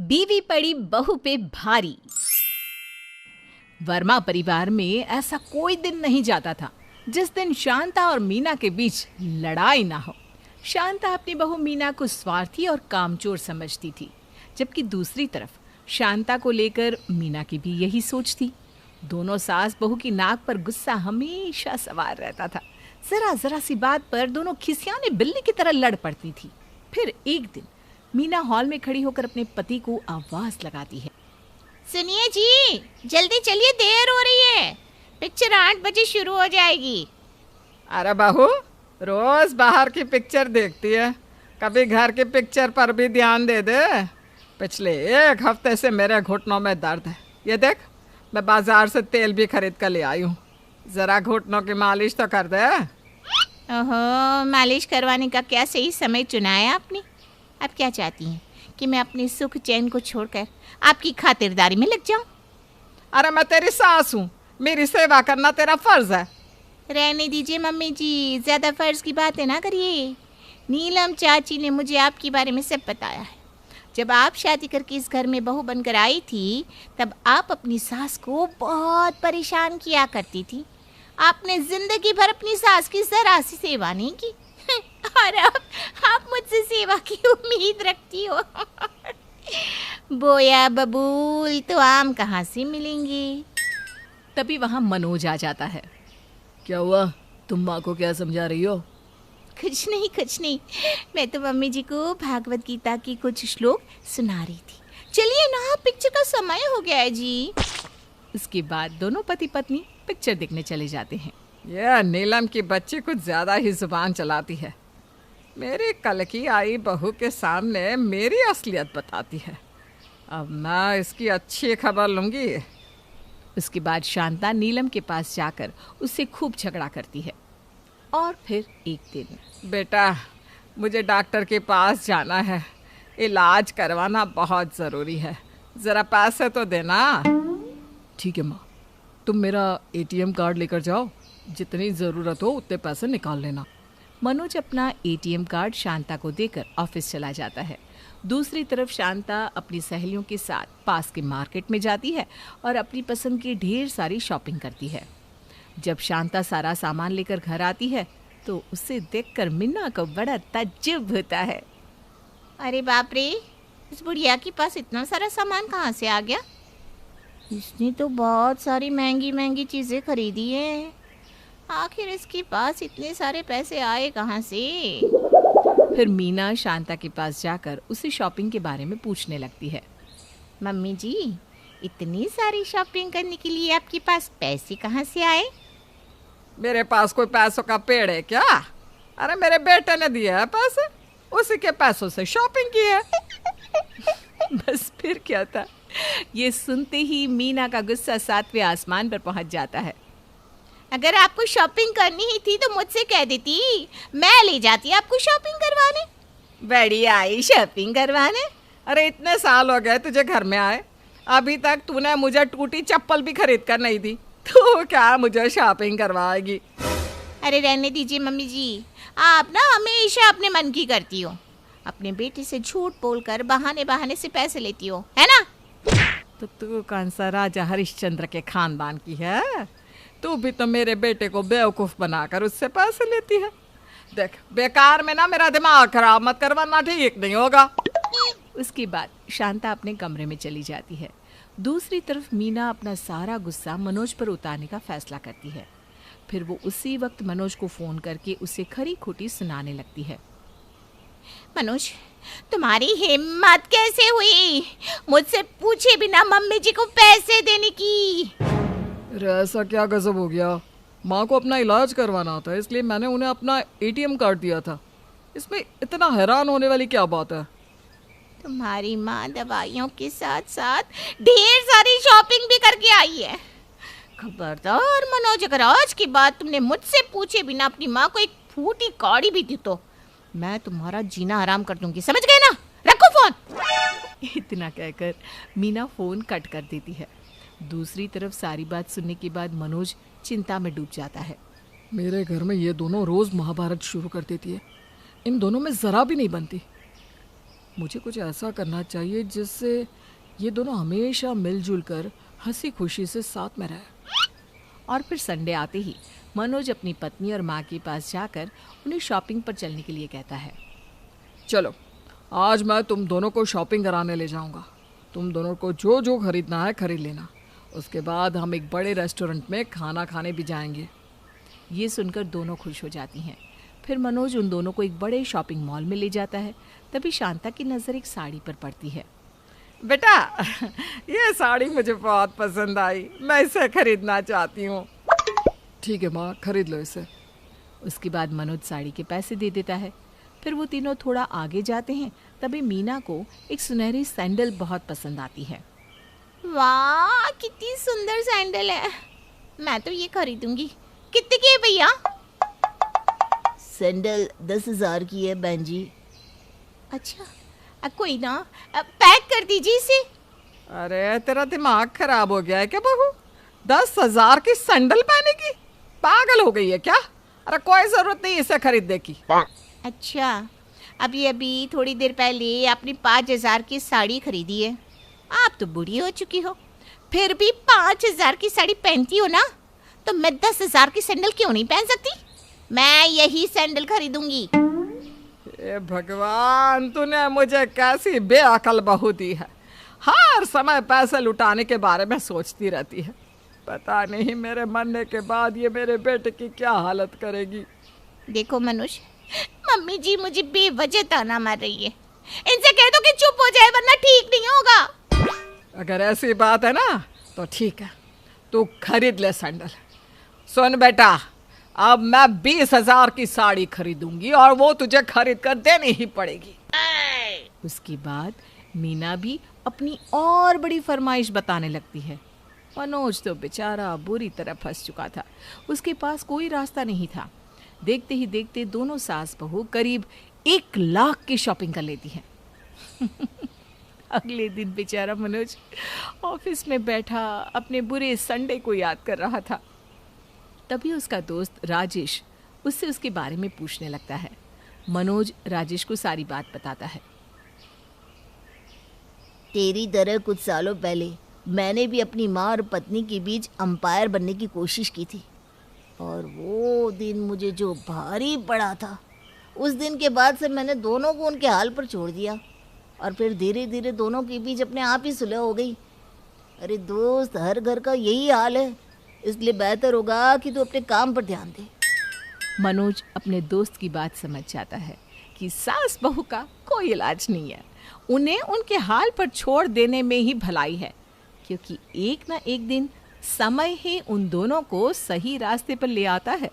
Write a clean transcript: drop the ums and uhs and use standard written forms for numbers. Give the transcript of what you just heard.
बीवी पड़ी बहू पे भारी। वर्मा परिवार में ऐसा कोई दिन नहीं जाता था जिस दिन शांता और मीना के बीच लड़ाई ना हो। शांता अपनी बहू मीना को स्वार्थी और कामचोर समझती थी, जबकि दूसरी तरफ शांता को लेकर मीना की भी यही सोच थी। दोनों सास बहू की नाक पर गुस्सा हमेशा सवार रहता था। जरा जरा सी बात पर दोनों खिसियाने बिल्ली की तरह लड़ पड़ती थी। फिर एक दिन मीना हॉल में खड़ी होकर अपने पति को आवाज लगाती है। सुनिए जी, जल्दी चलिए, देर हो रही है। पिक्चर 8 बजे शुरू हो जाएगी। अरे बहू, रोज बाहर की पिक्चर देखती है, कभी घर की पिक्चर पर भी ध्यान दे दे। पिछले 1 हफ्ते से मेरे घुटनों में दर्द है। ये देख, मैं बाजार से तेल भी खरीद कर ले आई हूँ, जरा घुटनों की मालिश तो कर दे। ओहो, मालिश करवाने का क्या सही समय चुना है आपने। आप क्या चाहती हैं कि मैं अपने सुख चैन को छोड़कर आपकी खातिरदारी में लग जाऊं? अरे मैं तेरी सास हूँ, मेरी सेवा करना तेरा फर्ज है। रहने दीजिए मम्मी जी, ज्यादा फर्ज की बातें ना करिए। नीलम चाची ने मुझे आपके बारे में सब बताया है। जब आप शादी करके इस घर में बहू बनकर आई थी, तब आप अपनी सास को बहुत परेशान किया करती थी। आपने जिंदगी भर अपनी सास की जरा सी सेवा नहीं की और अब आप मुझसे सेवा की उम्मीद रखती हो। बोया बबूल तो आम कहाँ से मिलेंगे। तभी वहां मनोज आ जाता है। क्या हुआ? तुम माँ को क्या समझा रही हो? कुछ नहीं, मैं तो मम्मी जी को भागवत गीता की कुछ श्लोक सुना रही थी। चलिए ना, पिक्चर का समय हो गया है जी। उसके बाद दोनों पति पत्नी पिक्चर देखने चले जाते हैं। ये नीलम की बच्ची कुछ ज्यादा ही जुबान चलाती है। मेरी कल की आई बहू के सामने मेरी असलियत बताती है। अब मैं इसकी अच्छी खबर लूंगी। उसके बाद शांता नीलम के पास जाकर उससे खूब झगड़ा करती है। और फिर एक दिन, बेटा, मुझे डॉक्टर के पास जाना है, इलाज करवाना बहुत ज़रूरी है, ज़रा पैसे तो देना। ठीक है माँ, तुम मेरा एटीएम कार्ड लेकर जाओ, जितनी ज़रूरत हो उतने पैसे निकाल लेना। मनोज अपना एटीएम कार्ड शांता को देकर ऑफिस चला जाता है। दूसरी तरफ शांता अपनी सहेलियों के साथ पास के मार्केट में जाती है और अपनी पसंद की ढेर सारी शॉपिंग करती है। जब शांता सारा सामान लेकर घर आती है तो उसे देखकर मीना को बड़ा ताज्जुब होता है। अरे बाप रे, इस बुढ़िया के पास इतना सारा सामान कहाँ से आ गया? इसने तो बहुत सारी महंगी महंगी चीज़ें खरीदी हैं। आखिर इसके पास इतने सारे पैसे आए कहाँ से? फिर मीना शांता के पास जाकर उसे शॉपिंग के बारे में पूछने लगती है। मम्मी जी, इतनी सारी शॉपिंग करने के लिए आपके पास पैसे कहाँ से आए? मेरे पास कोई पैसों का पेड़ है क्या? अरे मेरे बेटे ने दिया है पैसे, उसी के पैसों से शॉपिंग की है। बस फिर क्या था। ये सुनते ही मीना का गुस्सा 7वें आसमान पर पहुंच जाता है। अगर आपको शॉपिंग करनी ही थी तो मुझसे कह देती, मैं ले जाती आपको शॉपिंग करवाने। बड़ी आई शॉपिंग करवाने? अरे इतने साल हो गए तुझे घर में आए, अभी तक तूने मुझे टूटी चप्पल भी खरीद कर नहीं दी, तो क्या मुझे शॉपिंग करवाएगी? अरे रहने दीजिए मम्मी जी, आप ना हमेशा अपने मन की करती हो। अपने बेटे से झूठ बोलकर बहाने बहाने से पैसे लेती हो, है ना? तो तू कौन सा राजा हरिश्चंद्र के खानदान की है? तू भी तो मेरे बेटे को बेवकूफ़ बनाकर उससे पैसे लेती है। देख, बेकार में ना मेरा दिमाग खराब मत कर, वरना ठीक नहीं होगा। उसके बाद शांता अपने कमरे में चली जाती है। दूसरी तरफ मीना अपना सारा गुस्सा मनोज पर उतारने का फैसला करती है। फिर वो उसी वक्त मनोज को फ़ोन करके उसे खरी खोटी सुनाने लगती है। मनोज, तुम्हारी हिम्मत कैसे हुई मुझसे पूछे बिना मम्मी जी को पैसे देने की? अरे ऐसा क्या गजब हो गया? माँ को अपना इलाज करवाना था, इसलिए मैंने उन्हें अपना एटीएम कार्ड दिया था। इसमें इतना हैरान होने वाली क्या बात है? तुम्हारी माँ दवाइयों के साथ साथ ढेर सारी शॉपिंग भी करके आई है। खबरदार मनोज, अगर आज के बाद तुमने मुझसे पूछे बिना अपनी माँ को एक फूटी कौड़ी भी दी तो मैं तुम्हारा जीना हराम कर दूंगी, समझ गए ना? रखो फोन। इतना कहकर मीना फ़ोन कट कर देती है। दूसरी तरफ सारी बात सुनने के बाद मनोज चिंता में डूब जाता है। मेरे घर में ये दोनों रोज महाभारत शुरू कर देती है, इन दोनों में जरा भी नहीं बनती। मुझे कुछ ऐसा करना चाहिए जिससे ये दोनों हमेशा मिलजुल कर हंसी खुशी से साथ में रहे। और फिर संडे आते ही मनोज अपनी पत्नी और माँ के पास जाकर उन्हें शॉपिंग पर चलने के लिए कहता है। चलो, आज मैं तुम दोनों को शॉपिंग कराने ले जाऊंगा। तुम दोनों को जो जो खरीदना है खरीद लेना। उसके बाद हम एक बड़े रेस्टोरेंट में खाना खाने भी जाएंगे। ये सुनकर दोनों खुश हो जाती हैं। फिर मनोज उन दोनों को एक बड़े शॉपिंग मॉल में ले जाता है। तभी शांता की नज़र एक साड़ी पर पड़ती है। बेटा, ये साड़ी मुझे बहुत पसंद आई, मैं इसे खरीदना चाहती हूँ। ठीक है माँ, खरीद लो इसे। उसके बाद मनोज साड़ी के पैसे दे देता है। फिर वो तीनों थोड़ा आगे जाते हैं। तभी मीना को एक सुनहरी सैंडल बहुत पसंद आती है। वाह, कितनी सुंदर सैंडल है, मैं तो ये खरीदूंगी। कितने की है भैया? सैंडल 10,000 की है बहन जी। अच्छा, कोई ना, पैक कर दीजिए इसे। अरे तेरा दिमाग खराब हो गया है क्या बहू? 10,000 की सैंडल पहनेगी? पागल हो गई है क्या? अरे कोई जरूरत नहीं इसे खरीदने की। अच्छा, अभी थोड़ी देर पहले आपने 5,000 की साड़ी खरीदी है। आप तो बूढ़ी हो चुकी हो, फिर भी 5,000 की साड़ी पहनती हो ना, तो मैं 10,000 की सैंडल क्यों नहीं पहन सकती? मैं यही सैंडल खरीदूंगी। ए भगवान, तूने मुझे कैसी बेअकल बहू दी है। हर समय पैसे लुटाने के बारे में सोचती रहती है। पता नहीं मेरे मरने के बाद ये मेरे बेटे की क्या हालत करेगी। देखो मनोज, मम्मी जी मुझे बेवजह ताना मार रही है। इनसे कह दो कि चुप हो जाए, वरना ठीक नहीं होगा। अगर ऐसी बात है ना तो ठीक है, तू खरीद ले सैंडल। सुन बेटा, अब मैं 20,000 की साड़ी खरीदूंगी और वो तुझे खरीद कर देनी ही पड़ेगी। उसके बाद मीना भी अपनी और बड़ी फरमाइश बताने लगती है। मनोज तो बेचारा बुरी तरह फंस चुका था। उसके पास कोई रास्ता नहीं था। देखते ही देखते दोनों सास बहू करीब 1,00,000 की शॉपिंग कर लेती हैं। अगले दिन बेचारा मनोज ऑफिस में बैठा अपने बुरे संडे को याद कर रहा था। तभी उसका दोस्त राजेश उससे उसके बारे में पूछने लगता है। मनोज राजेश को सारी बात बताता है। तेरी तरह कुछ सालों पहले मैंने भी अपनी माँ और पत्नी के बीच अंपायर बनने की कोशिश की थी, और वो दिन मुझे जो भारी पड़ा था, उस दिन के बाद से मैंने दोनों को उनके हाल पर छोड़ दिया, और फिर धीरे धीरे दोनों के बीच अपने आप ही सुलह हो गई। अरे दोस्त, हर घर का यही हाल है, इसलिए बेहतर होगा कि तू अपने काम पर ध्यान दे। मनोज अपने दोस्त की बात समझ जाता है कि सास बहू का कोई इलाज नहीं है। उन्हें उनके हाल पर छोड़ देने में ही भलाई है, क्योंकि एक ना एक दिन समय ही उन दोनों को सही रास्ते पर ले आता है।